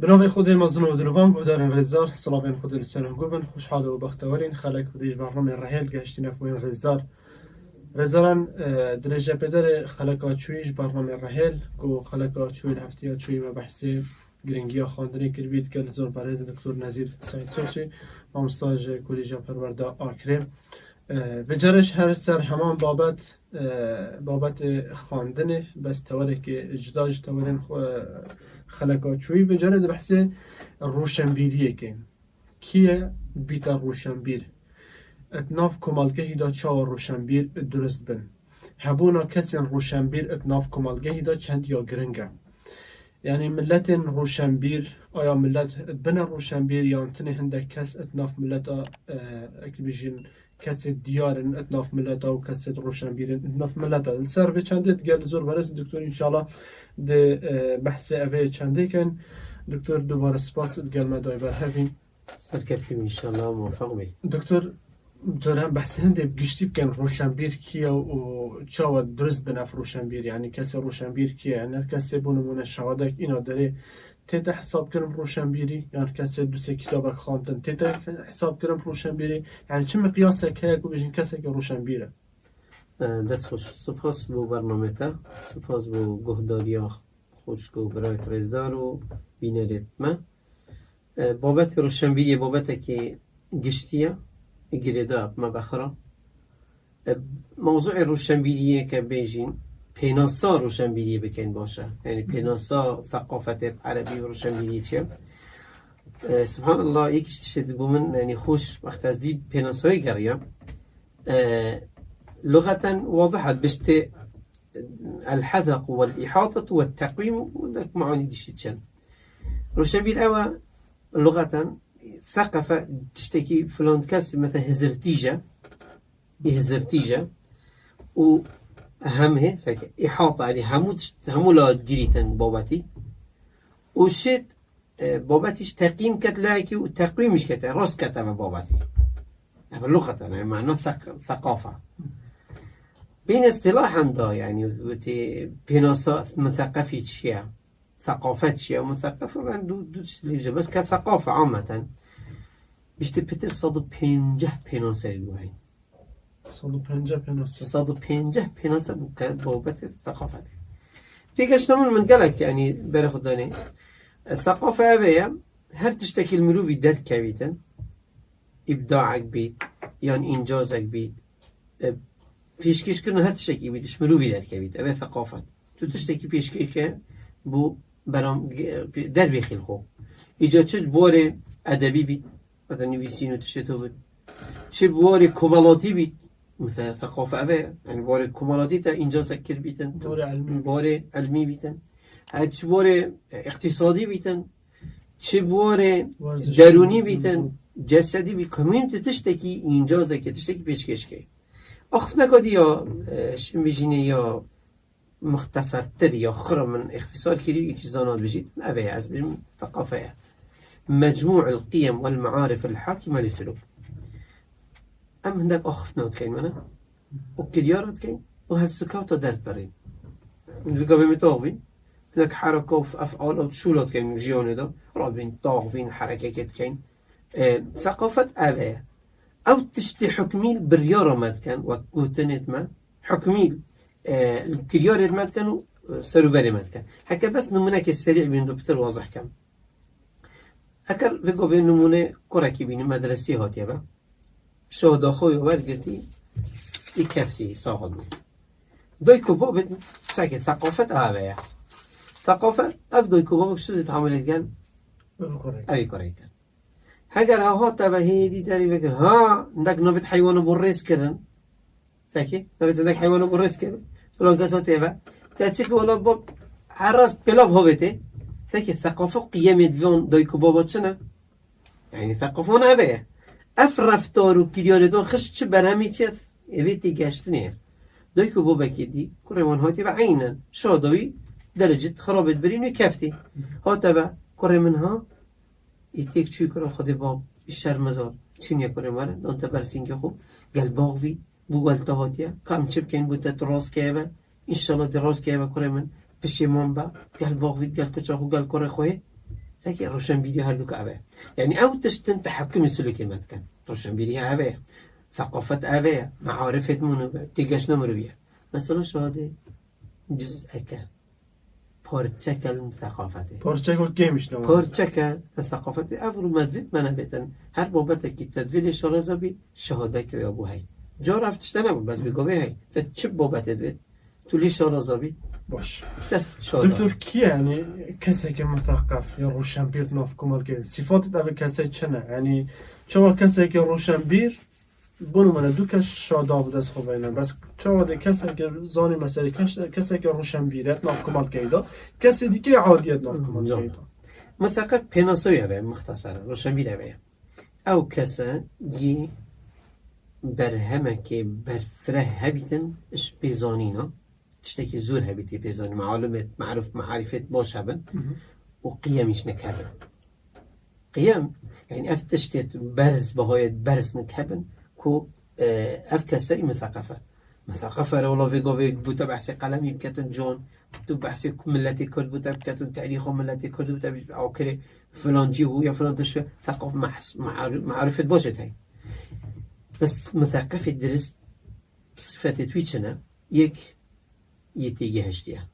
بنام خود مزن و دروان گودارن رزدار سلام خود لسان گوبن خوشحال و بختوارین خلق خودش برنامه رحیل گشتین افوین رزدار رزدارن درجه پدر خلقات چویش برنامه رحیل گو خلقات چویل هفتیات چوی و بحثی گرینگیا خواندنی کردید که لزور برای دکتر نظیر سعید سوچی مامستاج کلیجا پرورده آکریم و جرش هر سر همان بابت خواندن بس توره که اجداج تورن خلقات چوی و جره بحث روشنبیریه که کیه بیتا روشنبیر اتناف کمالگهی دا چاو روشنبیر درست بن هبونا کسی روشنبیر اتناف کمالگهی دا چند یا گرنگه یعنی ملت روشنبیر آیا ملت بن روشنبیر یا انتنه هنده کس اتناف ملت اکی بجین کسی دیارن اتناف ملت و کسی روشنبیر اتناف ملت السر به چنده گل زور برس دکتور انشاءالله ده بحث اوه چنده کن دکتور دوباره سپاس گل مدای برهفین سرکرتیم انشاءالله موفق بی دکتور جرام بحث هنده بگشتی بکن روشنبیر کیه و چاو درست بنف روشنبیر یعنی کسی روشنبیر کیه یعنی کسی بونمونه شهادک اینا داره تیتا حساب کنم روشنبیری یعنی کسی دو سه کتابک خواندن تیتا حساب کنم روشنبیری یعنی چه مقیاسه که اگه بجین کسی که روشنبیره دست خوش سپاس بو برنامه تا سپاس بو گهداری خوشگو برای ترزدار و بینریت ما بابت روشنبیری بابت که گشتیه گریده ما بخرا موضوع روشنبیریه که بیجین پیناسا روشنبیری بکن باشه یعنی پیناسا ثقافت عربی و روشنبیری چیه سبحان الله یکیش تشد بومن یعنی خوش وقت از دی پیناسای گریا لغة واضحة بشت الحذق والإحاطة والتقويم ودك معاني دي شتشن روشنبير أوا لغة ثقافة تشتكي فلان كاس مثلا هزرتيجة وأهمه إحاطة يعني همو لا تجريتن بابتي وشت بابتيش تقييم كتلاكي وتقويمش كتلا راس كتلا بابتي اللغة يعني معناه ثقافة بين اصطلاحا دا يعني بيناسا مثقفي شيء ثقافات شيء مثقفة من دو بس كثقافة عامة بيشتي بيتر صادو بينجه بيناسا يدوين صادو بينجه بيناسا بوبت الثقافات تيجاش نمون من قالك يعني برخد داني الثقافة أبيا هر تشتكي الملوفي در كبيتن إبداعك بيت يعني إنجازك بيت پیشکش کردن هر تشکی بیدش مروی در کبید اوه ثقافت تو تشکی پیشکش که بو برام در بخیل خو ایجا چه بار ادبی بید مثلا نویسین و تشتو بود چه بار کمالاتی بید مثلا ثقافت اوه یعنی بار کمالاتی تا اینجا ذکر بیتن بار علمی بیتن چه بار اقتصادی بیتن چه بار درونی بیتن جسدی بید کمیم تشکی اینجا ذکر تشکی پیشکش که أخف نقد يا بيجيني يا مختصر تر يا خرم من اختصار كريم يكزانات بيجيت أبي از بيجم ثقافة مجموع القيم والمعارف الحاكمة للسلوك أم هندك أخف نقد كين منا وكريارات كين وهالسكوت درت برين من قبل متاغبين هندك حركة وأفعال وشولات كين جيون ده رابين طاغبين حركات كين ثقافة أبي أو تشتي حكميل بريارة مات كان وكوتنت ما حكميل الكريارة مات كانوا سروبالي مات كان حكا بس نمونك السريع بين دكتور واضح كان أكل فيقو بين نمونة كوراكي بين مدرسي هاتيا با شو داخوي وبرقتي يكفتي صاغد دويكو بابت ساكي ثقافة آبايا ثقافة أف دويكو بابك شو تتعاملت كان أبي كوريكي كان هاگر ها تا هیدی داری بگه ها ندک نبت حیوانو بررس کردن ساکی نبت ندک حیوانو بررس کردن فلان کسا تیبا تا چه که ولا با حراس بلاف هوته تاکی ثقافه قیام دوان دایکو بابا چنه یعنی ثقافه نبه اف رفتار و کریانتون خش چه برهمی چه اویتی گشتنه دایکو بابا کدی کروان هاتی و عینا شادوی درجه خرابت برین و کفتی ها تا کروان ها ایتیک چوی کرا خود باب بیشتر مزار چین یک کره ماره دانتا برسینگ خوب گل باغوی بو گلتا هاتیه کم چپ کن بوده دراز که ایوه انشالله دراز که ایوه کره من پشیمان با گل باغوی گل کچاخو گل کره خواه زكي روشنبيري هردوك أبا يعني أو تشتن تحكم السلوكي متكن روشنبيري أبا ثقافة أبا معارفة منو تيجاش نمر بيها مثلا شهادة جزء أكا بورتشكل ثقافته پارچه گیمش نمون پرچکه ثقافت افرو مدوید منه بیتن هر بابت که تدویل شارزا بی شهاده که ابو هی جا رفتشته نبود بس بگوه هی تا چه بابت دوید تولی شارزا بی باش تف شهاده دکتر کی یعنی کسی که مثقف یا روشنبیر ناف کمال که صفات دو کسی چنه یعنی چوا کسی که روشنبیر بونو منه دو کش شاداب دست خوبه اینه بس چوا ده کسی که زانی مثلا کسی که روشنبیرت ناف کمال که ایدا کسی دیگه عادیت ناف کمال که ایدا مثقف پیناسوی اوه مختصرا روشنبیر اوه او کسا گی برهمه که برفره هبیتن اش بیزانینا تشتكي زور هبيتي بيزاني معلومات معرفات باش هبن وقيمش نكهبن قيم يعني اف تشتيت برز بهايت برز نكهبن كو اف كسائي مثقفة رولا فيقو فيق بوتا بحسي قلمي بكتن جون بوتا بحسي ملتي كل بوتا بكتن تاريخو ملتي كل بوتا او كري فلان جي هو يا فلان تشفى ثقافة معرفة باشت هاي بس مثقفة درست بصفات تويتشنا يك يتيجهشتيها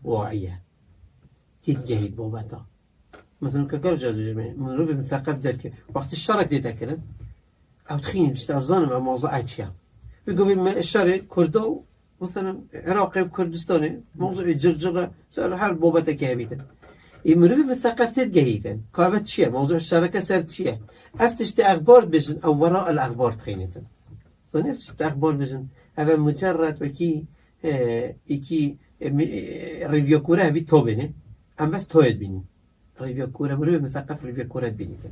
واعية تتجهد بوباتا مثلا كقول جادو جميع من روفي مثقف ذلك وقت الشرك دي تاكلن او تخيني بستأذان مع موضوع اشياء يقول الشرق كردو مثلا عراقي وكردستاني موضوع جرجرة سألوا حرب بوباتا كهبيتا يمروا بالثقافة تتجهيدا كابت شيء موضوع الشركة صارت شيء افتش اخبار بجن او وراء الاخبار تخينتا صنفت اخبار بجن هذا مجرد وكي ایکی ریویو کوره هبی تو بینه ام بس توید بینی ریویو کوره مروف مثقف ریویو کوره بینیده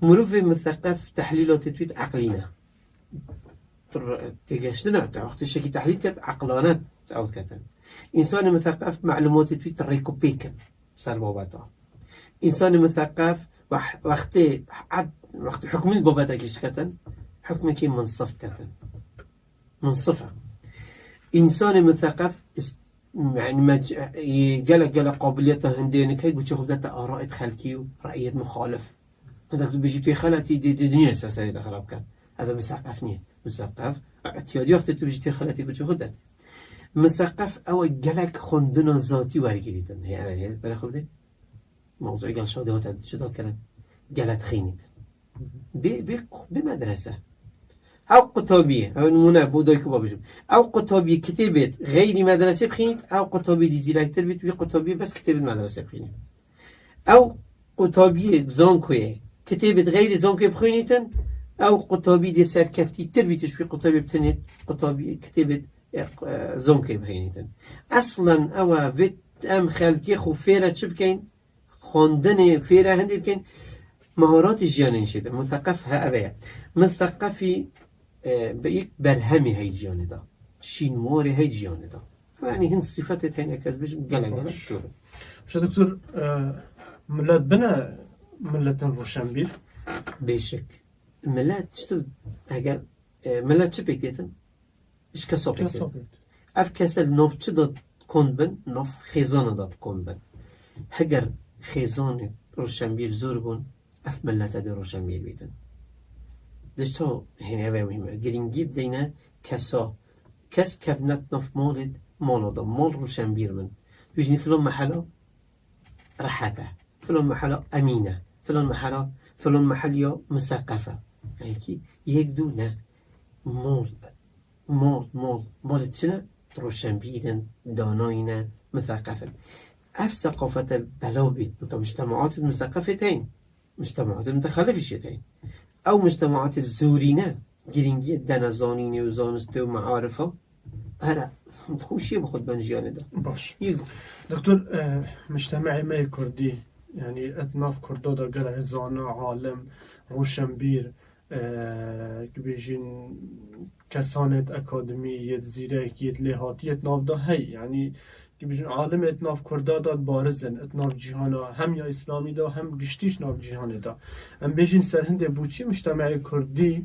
مروف مثقف تحلیلات تویت عقلینه تيجاشتنا وقت الشيء تحليل كت عقلانات أو كتن إنسان مثقف معلومات تويت ريكوبيكن صار باباتا إنسان مثقف وقت حكم الباباتا كيش كتن حكم كي منصف كتن منصفة إنسان مثقف يعني جل قابليته هندين كي بتشوف ده آراء خلكي ورأيات مخالف هذا بيجي توي خلتي دي دنيا أساسا إذا خرب كان هذا مثقفني مثقف اعتيادي وقت تبيجي توي خلتي بتشوف ده مثقف أو جلك خندنا ذاتي ورجليتن هي بلا خب ده موضوع جل شاده هات شو كان جلت خينيت بمدرسة أو قطابية أو نمونة بودايكو بابجم أو قطابية كتابات غير مدرسة بخينيت أو قطابية دي زيلاك تربيت بي قطابية بس كتابة مدرسة بخينيت أو قطابية زانكوية كتابة غير زانكوية بخينيتن أو قطابية دي سركفتي تربيتش في قطابية بتنت قطابية كتابة زانكوية بخينيتن أصلا أو فيت أم خلقي خو فيرة شبكين خواندن فيرة هندي بكين مهارات الجيانين شده مثقف ها أبايا مثقفي بقيك برهمي هاي جياني دا شينواري هاي جياني دا يعني هند صفات هاي نكاز بيش قلق شو دكتور ملات بنا ملات روشنبير بيشك ملات شتو اگر ملات شو بيكيتن اش كسو بيكيتن اف كسل نوف چه داد کن بن نوف خيزان داد کن بن هگر خيزان روشنبير زور بون اف ملت داد روشنبير بيتن دشتو هنا هذا مهمة جرينجي بدينا كسا كس كفنت نف مولد مولدا مول روشنبير من بيجني فلان محله رحته فلان محله أمينة فلان محل مثقفة يعني كي يقدونا مول تشنا روشنبيرن داناينا مثقفة اف ثقافة بلاوبيت مجتمعات المثقفتين مجتمعات المتخلفشتين أو مجتمعات الزورينة جرينجي دنزانيني وزانسته ومعارفه هرا خوشي بخد بنجيانه ده باش دكتور مجتمعي ما كردي يعني أطناف كردو دا قلع زانا عالم روشنبير بيجين كسانت أكاديمية زيريكية لهاتية ناف دا هي يعني بيجين عالم اتناف کردا داد بارزن اتناف جهانا هم یا اسلامی دا هم گشتیش ناف جهان دا هم بيجين سرهنده بوچی مجتمع کردی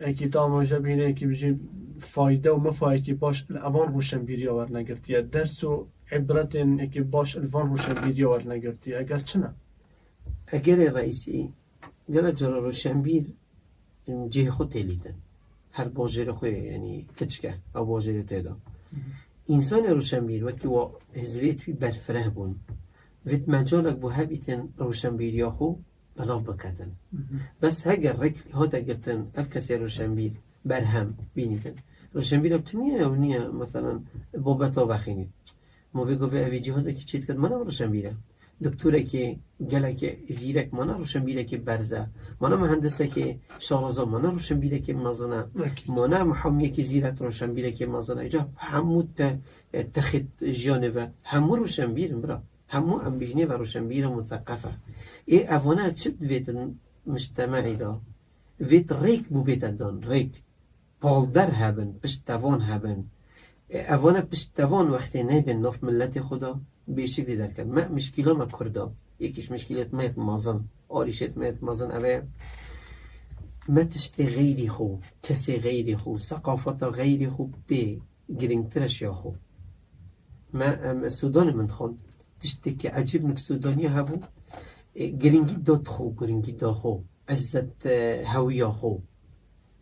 اکی داماجه بینه اکی بيجين فایده و مفایده اکی باش الوان روشنبیری آور نگرتیه درس و عبرت اکی باش الوان روشنبیری آور نگرتیه اگر چنه اگر رئیسی گل جرا روشنبیر جه خود تلیدن هر باجر خوی یعنی کچکه او باجر تیدا انسان روشنبیر وقتی و هزری توی برفره بون وید مجالک بو هبیتن روشنبیر یا خو بلاف بکردن بس هگر رکلی ها تگرتن اف کسی روشنبیر برهم بینیدن روشنبیر ابتنیه او نیه مثلا بابتا بخینید ما بگو به اوی جهازه که چیت کرد منم روشنبیره دکتوره که گله که زیرک منم روشنبیره که برزه منم مهندسه که شارازا منم روشنبیره که مزنه منم محامیه که زیرک روشنبیره که مزنه اینجا همو تخت جانه و همو روشنبیرم برا همو ام بیجنه و روشنبیر مثقفه ای اوانه چه بیت مجتمعی دا ویت ریک بو بیت دان ریک پالدر هبن پشتوان هبن اوانه پشتوان وقتی نبین ناف ملت خدا به شکلی در کرد ما مشکلات ما کرده یکیش مشکلات مایت مازن آریشت مایت مازن اوه ما تشتی غیری خو کسی غیری خو ثقافت غیری خو به گرینگترش یا خو ما سودان من خوند تشتی که عجیب نک سودانی هبو گرینگی داد خو گرینگی دا خو عزت هویا خو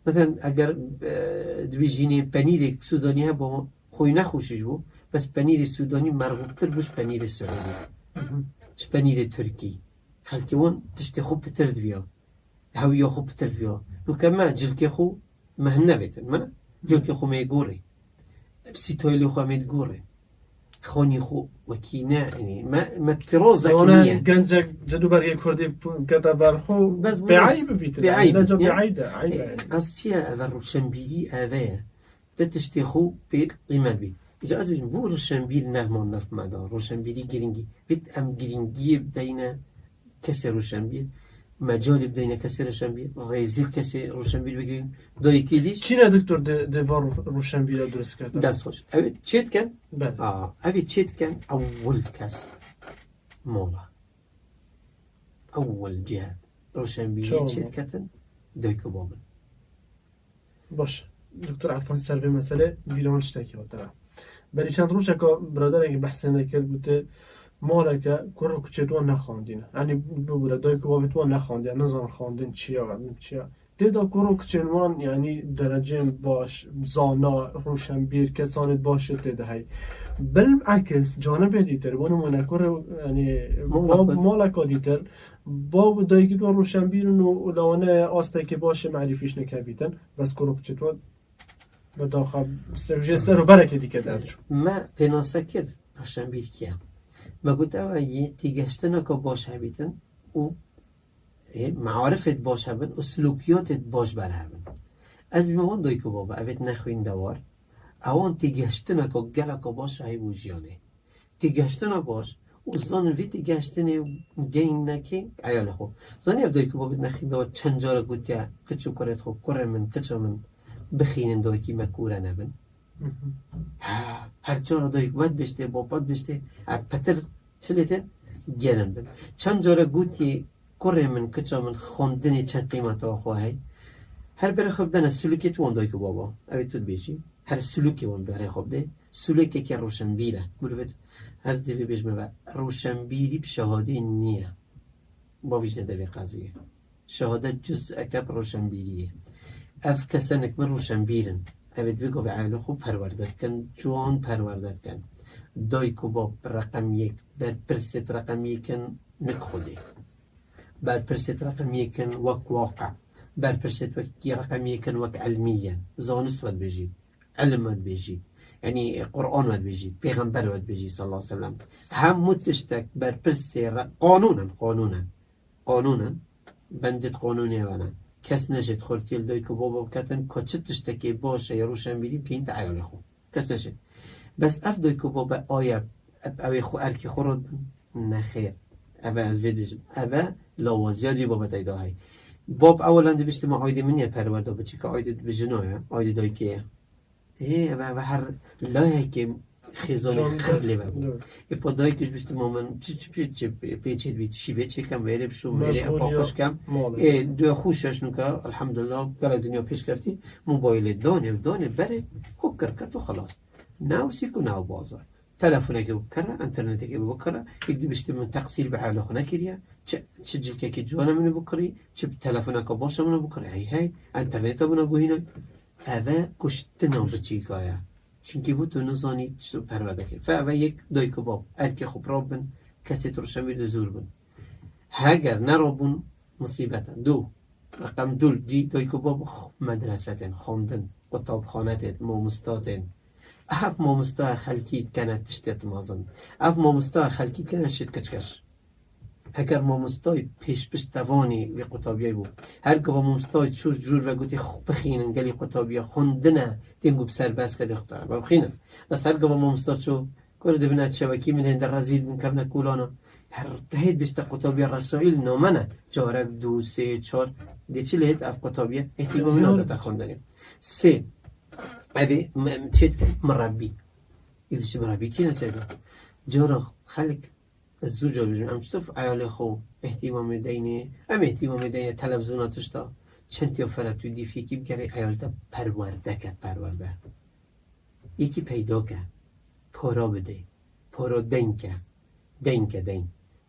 مثلا اگر دویجینی پنیر سودانی هبو خوی نخوشش بو بس پنیر سودانی مرغوب تر بوش پنیر سعودی ش پنیر ترکی خلکی وان تشتی خوب بتر دویا هویا خوب بتر دویا نو کما جلکی خو مهنه بیتن من جلکی خو میگوری بسی تویلی خو مید گوری خونی خو وکینه یعنی ما تروزه انا گنجک جدو برگه کردی کتا برخو بس بعیب بیتن بعیب نجا بعیده عیبه قصتیه اول روشنبیری اوه تشتی خو به قیمت بید إذا أزوج بو روشنبیر نهمان نف مدار روشنبیری گرینگی بيت أم گرینگی بدينا كسر روشنبیر مجال بدينا كسر روشنبیر غيزيل كسر روشنبیر بگیریم دایی کلیش کی نه دکتر دوار روشنبیر درست کرد دست خوش أبي تشيت كان بله أبي تشيت كان أول كاس مولا أول جهة روشنبیری تشيت كاتن دايكو بابن باش دکتر عفان سر به مسئله بیرون شتکی بود داره بری چند روز که برادر اگه بحث نکرد بوده مالا که کرو کچتوان نخواندین یعنی ببوده دای که بابتوان نخواندین نزان خواندین چیا و چیا دیدا کرو کچنوان یعنی درجه باش زانا روشنبیر کسانت باشه دیده هی بالعکس جانب دیتر بانو منکر یعنی مالا که دیتر باب دایی که تو روشنبیر و لانه آسته که باشه معرفیش نکبیتن بس کرو کچتوان و داخل سر و برکه دیگه درجو ما پناسه کرد روشنبیر کیم ما قلت اوه تیگشتنا که باش هبیتن و معارفت باش هبن و سلوکیاتت باش بر هبن از بیمان دایی که بابا اوید نخوین دوار اوان تیگشتنا که گله که باش هی بوجیانه تیگشتنا باش و زن وی تیگشتنه گین نکی ایال خو زنی دایی که بابا نخوین دوار چند جاره گوتیا کچو کرد خو کره من کچو من بخینن دایی که مکوره نبن هر جارا دایی که باید بشته بابات بشته پتر چلیتن گرن بن چند جارا گوتی کره من کچا من خوندنی چند قیمت آخواهی هر بره خوب دن سلوکیت وان دایی که بابا اوی تود بیشی هر سلوکی وان بره خوب ده سلوکی که روشنبیره بلوفت هر دیوی بیش مبا روشنبیری بشهاده نیه با بیشنه دوی قضیه شهاده جز اکب روشنبیریه اف کسانک من روشنبیرن اوید بگو به عائله خوب پروردت کن جوان پروردت کن دای که با رقم یک بر پرست رقم یکن نک خوده بر پرست رقم یکن وک واقع بر پرست رقم یکن وک علمیه زانست ود بجید علم ود بجید یعنی قرآن ود بجید پیغمبر ود بجید صلی الله علیه وسلم هم تشتک بر پرست قانونا بندت قانونی وانا کس نشد خورتیل دایی که بابا بکتن که چه تشتکی باشه یا روشنبیری بکین تا عیال خو کس نشد بس اف دایی که بابا آیا اوی خو ارکی خورد نخیر اوه از وید بشم اوه لاوازیادی بابا تایده های باب اولا دی بشت ما عایده منیه پرورده بچی که عایده بجنایه عایده دایی که اوه هر لایه که خیزانی خرلی بود پا دایی کش بشت ما من چه پیچید بید شیوه چه کم ویره بشو میره اپاقش کم دو خوشش نکه الحمدلله گل دنیا پیش کردی موبایل دانه بره خوب کرد و خلاص ناو سیکو ناو بازار تلفونه که بکره انترنتی که بکره یک دی بشت من تقصیر به حال خونه کریه چه جیکه که جوانه منو بکری چه تلفن که باشه منو بکری هی اینترنت منو بوینه اوه کشت نام بچیکایا چونکی بود تو نزانی چه پرورده کرد فاوه یک دای کباب ارک خوب رابن کسی ترشم بید زور بن هاگر نرابون مصیبتا دو رقم دول دی دای کباب مدرسه خوندن کتاب خانه مومستاتن اف مومستا خلکیت کنه تشتت مازن اف مومستا خلکیت کنه شد کچکش اگر مومستای پیش پشتوانی وی قطابیای بود هر که مومستای چوز جور و گوتی خوب بخینن گلی قطابیا خوندنه تینگو بسر بس که دختر بخینن بس هر که مومستا چو کنه دبنات شبکی من هند رزید من کبنا کولانا هر تهید بست قطابیا رسائل نامنه جارک 2 3 4 دی چی لهید اف قطابیا احتیمامی نداده خوندنی سه هذه تشيت مربي يدش مربي كي نسيده جارا خلق الزوجة اللي عم تشوف عيال خو اهتمام دينه اهتمام دينه تلفزيونات تشتا چند فرات تو دی فیکی بگره عیال تا پرورده یکی پیدا که پارا بده پارا دین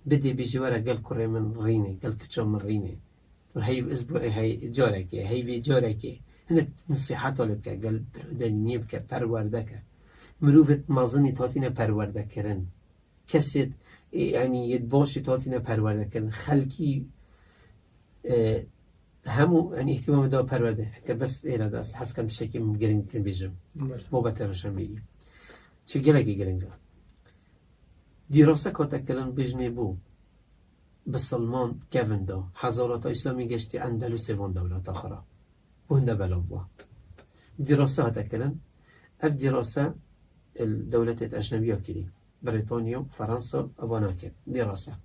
بده بجواره گل کره من رینه گل کچا من رینه هی اسبوع هی جارکه هی وی جارکه هناك نصيحات طالب که قال دنيا بك پرورده که مروفت مازنی تاتینه پرورده کرن کسی يعني يتباشي تاتینه پرورده کرن خلقی همو يعني اهتمام دا پرورده که بس ایراده است حس کم شکی گرنگ کن بیجم بابت روشن بگی چه گلگی گرنگه دیراسه کاتا کلن بجنه بو بسلمان گوندا حضارات اسلامی گشتی اندلس وان دولت آخره وهنا بلوبوا دراسة هتكلم اف دراسة الدولات الأجنبية كلي بريطانيا فرنسا أباناكر دراسة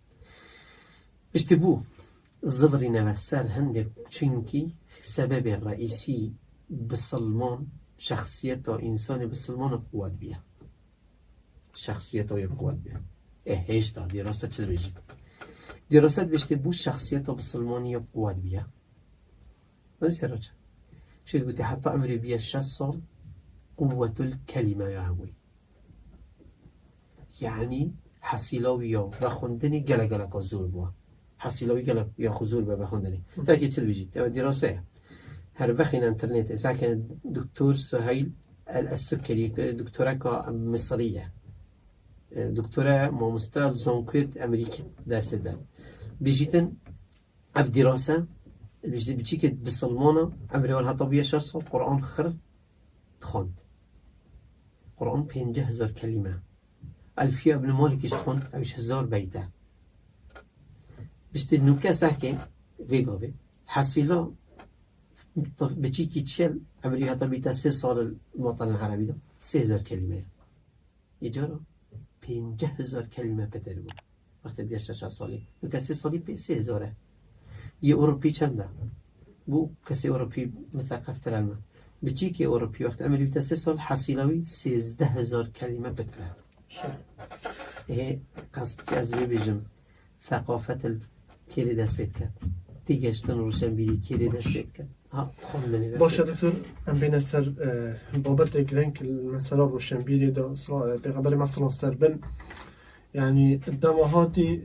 اشتبو الظفرين والسر هندك چونكي سبب الرئيسي بسلمان شخصيته إنسان بسلمان قوات بيه شخصيته قوات بيه هيش دا دراسة چه بيجي دراسة بيشتبو شخصيته بسلمانية قوات بيه ما سراجة شو قلت حتى عمري بيه 6 سال قوة الكلمة يا هوي يعني حصيلاوي يا بخوندني جلا كزور بوا حصيلاوي جلا يا خزور بخوندني ساكي تشل بيجي دراسة هر بخين انترنت ساكن دكتور سهيل السكري دكتورة مصرية دكتورة مستر زنكوت أمريكي درس ده بيجيتن اف دراسة بيجيك بسلمانة عمري والها طبيعة شخص قرآن خر تخوند قرآن 50,000 كلمة ألفية ابن مالك يشتخوند أوش 1000 بيته بشت نوكا ساكي فيغوبي حصيلا بيجيكي تشل عمري طبيعة 3 سال الوطن العربي ده 3000 كلمة يجارة 50,000 كلمة بتربو وقت ديش 6 سالي نوكا 3 سالي 3000 یه اروپی چنده بو کسی اروپی مثقف ترمه بچی که اروپی وقت عملی بیتا 3 سال حصیلاوی 13,000 کلمه بتره قصد که از ببیجم ثقافت کلی دست بید کرد دیگشتن روشن بیدی کلی دست بید کرد خوندنی دست باشه دکتر ام بین سر بابت گرنگ مثلا روشن بیدی دا پیغمبر مثلا سر بن يعني الدمهاتي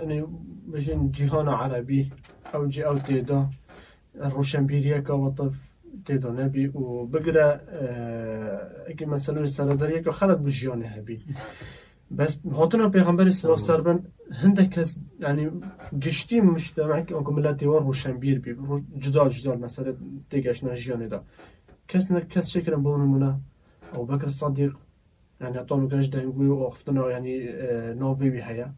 يعني بجن جهان عربي او جي او تيدا الروشنبيريا كوطف تيدا نبي وبقرا اكي مثلا السرداريا كخلق بجيان هبي بس هاتنا پیغمبر صلى الله عليه وسلم هندك يعني قشتي مجتمعك او كملاتي ور روشنبير بي جدا مثلا تيجاش نجيان دا كس شكرا بونمنا او بكر الصديق يعني أعطانو كاش دايموي وأختنا يعني نوبي بيها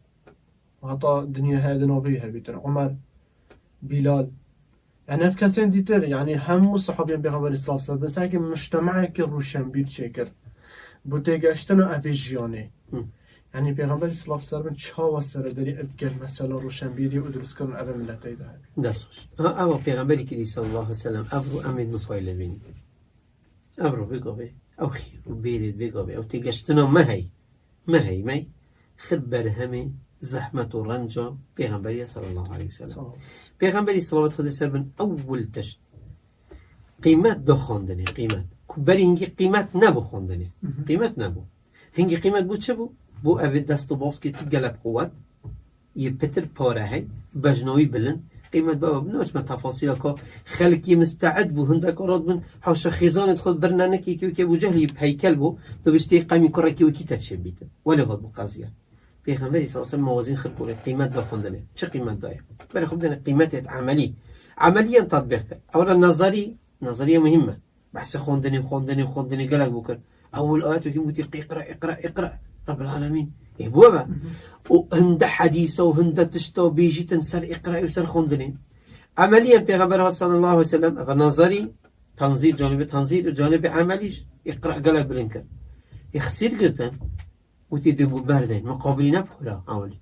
وحتى الدنيا هذا نوبي بيتر عمر بلال يعني أفكاسين ديتر يعني هم الصحابين بيغمبر صلى الله عليه وسلم بس هيك مجتمعك الروشن بيت شكر بوتيجاشتنا أفيجياني يعني بيغمبر صلى الله عليه وسلم شهوا سرداري أذكر مثلا روشن بيري ودرسكن أبا ملتي ده دستوش أو بيغمبر كده صلى الله عليه وسلم أبرو أمين نصويل بيني أبرو بيقوبي أو خير وبيرد بيقوبي أو تيجاشتنا ما هي خبر همي زحمة ورنجة بيغمبرية صلى الله عليه وسلم بيغمبري صلى الله عليه وسلم أول تشت قيمات دو خوندني قيمات كبري هنجي قيمات نبو خوندني قيمات نبو هنجي قيمات بو تشبو بو أفيد دستو باسكي تقلب قوات يبتر باره هاي بجنوي بلن قيمة بابا بنوش ما تفاصيل كا خلقي مستعد بو هندك أراد من حوش خزانة خود برنامج كي أبو جهل بهيكل بو تو بيشتي قيمة كرة كي وكي تشبيت ولا غض بقضية بيغمبري صلى الله عليه وسلم موازين خلقوا قيمة دا خندنه شو قيمة داية بل خدنا قيمة عملي عمليا تطبيقك أولا نظرية مهمة بحث خندني قالك بكر أول آيات وكي اقرأ رب العالمين إيه بوابا وهند حديثه وهند تشتو بيجي تنسر اقرأ وسر خندني عمليا بيغمبر صلى الله عليه وسلم نظري تنظير جانب عمليش اقرأ قالك بلنكر يخسر قرتن وتدمو باردين مقابلين بخلا أولي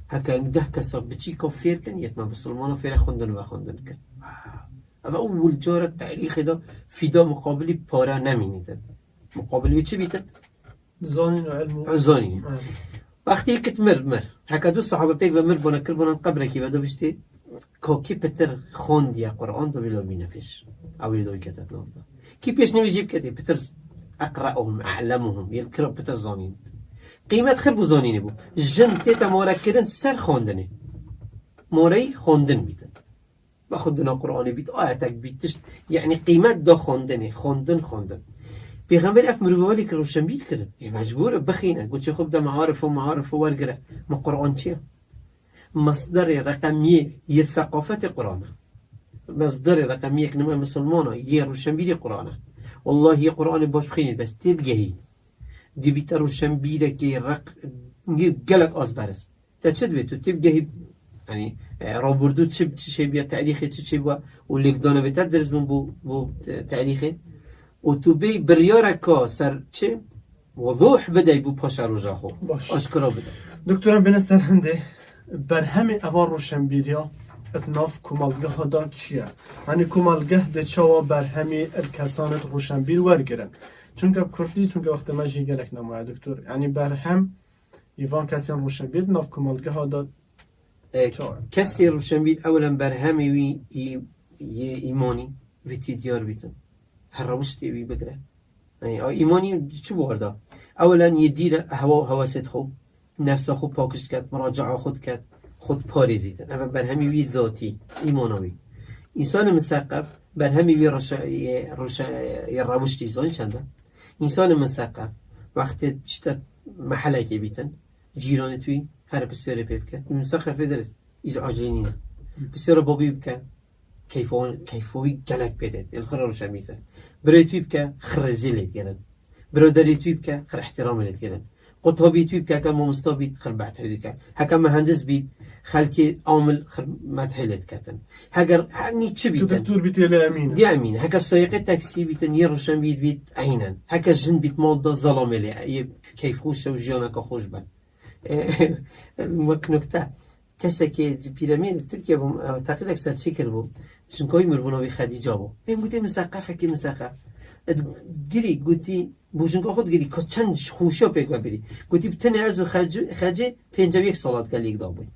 هكا ده كسب بتشي كفير كان يتما بسلمانه فيلا خندن كان أول جارة تاريخ ده في ده مقابلي بارا نمينيدن مقابل بيتشي بيتن زانين وعلم زانين وقتی کت مر هکا دو صحابه پیک و مر بنا کرد بنا قبر کی و دو بشتی کوکی پتر خوند یا قرآن دو بیلو بینه پیش اولی دو کتت نافتا کی پیش نمیجیب کتی پتر اقرأهم اعلمهم یلکرا پتر زانین قیمت خرب زانینه بو جن تیتا مورا کردن سر خوندنه مورای خوندن بیدن با خوندن قرآنی بید آیتک بیدش یعنی قیمت دا خوندن پیغمبر اف مرووالی که روشنبیر کرد مجبوره بخینه گوت چه خوب ده معارف و ورگره ما قرآن چیه مصدر رقم یک ثقافت قرآنه مصدر رقم یک نمای مسلمانه یه روشنبیری قرآنه والله یه قرآن باش بخینید بس تبگهی دی بیت روشنبیره که گلک آز برس تا چه دوی تو تبگهی يعني رابردو چه بیا تاریخی چه بیا و لیک دانه بیت درس بو تاریخی و تو بی بریاره که سر چه وضوح بدهی بو پاش روژه خو آشکرا بده دکترم بینه سر هنده بر همه اوار روشنبیریا اتناف کمالگه ها دا چیه؟ یعنی کمالگه ده چوا بر همه کسانت روشنبیر ورگرن چونکه کردی چونکه وقت ما جی گلک نمایه دکتر یعنی بر هم ایوان کسی روشنبیر ناف کمالگه ها دا کسی روشنبیر اولا بر همه وی ایمانی ویتی دیار بیتن هر روشتی وی بگره يعني ایمانی چه بورده اولا يدير هواست خو نفس خو پاکش کرد مراجعه خود کرد خود پاریزیدن اما بر همین وی ذاتی ایمانوی انسان مثقف بر همین وی روشتی زان چنده انسان مثقف وقتی چتا محله که بیتن جیران توی هر بسیار پیب کرد مثقف درست ایز عاجلینه بسیار بابی بکن کیفوی گلک پیدد الخرا روشن میتن برای توی بکن خرزی لید گرن برادری توی بکن خر احترام لید گرن قطبی توی بکن که ممستا بید خر بعتهدی کن هکم مهندس بید خلکی عامل خر متحلت کردن هگر هنی چی بیتن دکتور بیت یه امینه دی امینه هکا سایقه تاکسی بیتن یه روشن بید عینن هکا جن بید ماده ظلامه لی کیف خوش و جیانه که خوش بن وک نکته کسی که پیرامید ترکیه بوم تقریبا اکثر چی کرد بوم چونکه مربوناوی خدیجه بوم من گفتم مسقفه که مسقف گیری گویی بوجنگاه خود گیری که چند خوشا پیک ببری گویی بتنی از خدیجه 51 سالات گلیک دابوی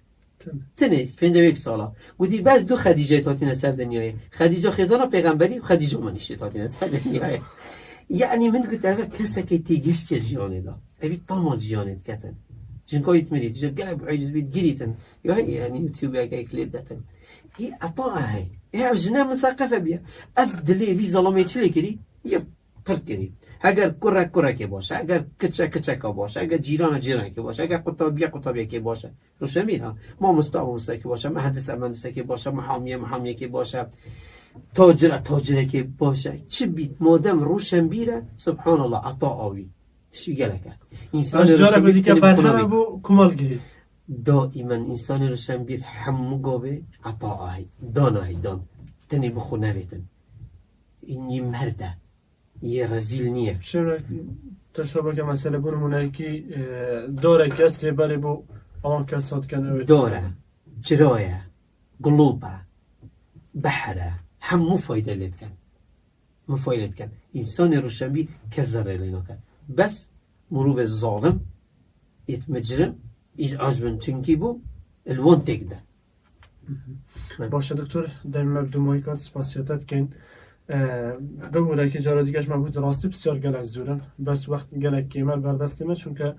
تنی 51 سالا گویی بعد دو خدیجه تاتین سر دنیای خدیجه خزانه پیغمبری و خدیجه منیشه تاتین سر دنیای یعنی من گفتم اگه کسی که تیگیش چه جیانه دا اوی تمام جیانه کتن چونکه میرید چه گله بعیز بید گیریتن یا یعنی یوتیوب اگه کلیپ دادن هی عطاء هاي هي جنا مثقفه بیا افضل وی ظلمه چلی کری یه پر کری اگر کره که باشه اگر کچه که باشه اگر جیران که باشه اگر قطبیه که باشه روشن میره ما مستعمل که باشه مهندس که باشه محامی که باشه تاجر که باشه چه بید مادام روشن بیره سبحان الله عطاء آوی چی گله کرد انسان روشن بیر که برنامه بو کمال گیری دائما انسان روشن بیر همو گاوه عطاء های دان تنی بخو نویتن این یه مرده یه رزیل نیه شما تشابه که مسئله برمونه که داره کسی بله بو آن کسات کنه داره جرایه قلوبه بحره همو فایده لید کن انسان روشنبی کذره لینا کن بس مروف ظالم مجرم ایز عجبن چنکی بو الوان تک ده باشه دکتر در مقدمه کات سپاسیتت کن بمونه که جارا دیگهش من بود راستی بسیار گلک زورن بس وقت گلک کیمل بردست ما چون که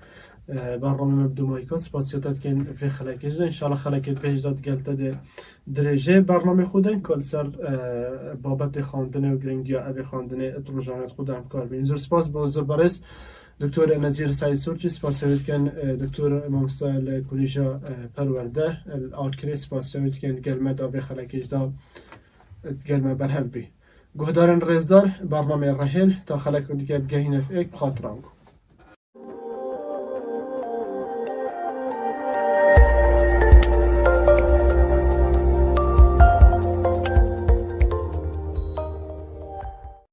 برنامه مبدو مایکات سپاسیاتت که في خلکش ده انشالله خلکت پیش داد گلتا ده درجه برنامه خودن کل سر بابت خواندن و گرنگی ابی خواندن اتروجانت خودم کار بین زور سپاس بزرگ برس دکتر نظیر سعید سورچی سپاسیات کن دکتر ممسال کلیجا پرورده آلکری سپاسیات کن گلمه دا به خلکش دا گلمه برهل بی گهدارن رزدار برنامه رحل تا خلک دیگه بگهین اف ایک خاطرانگو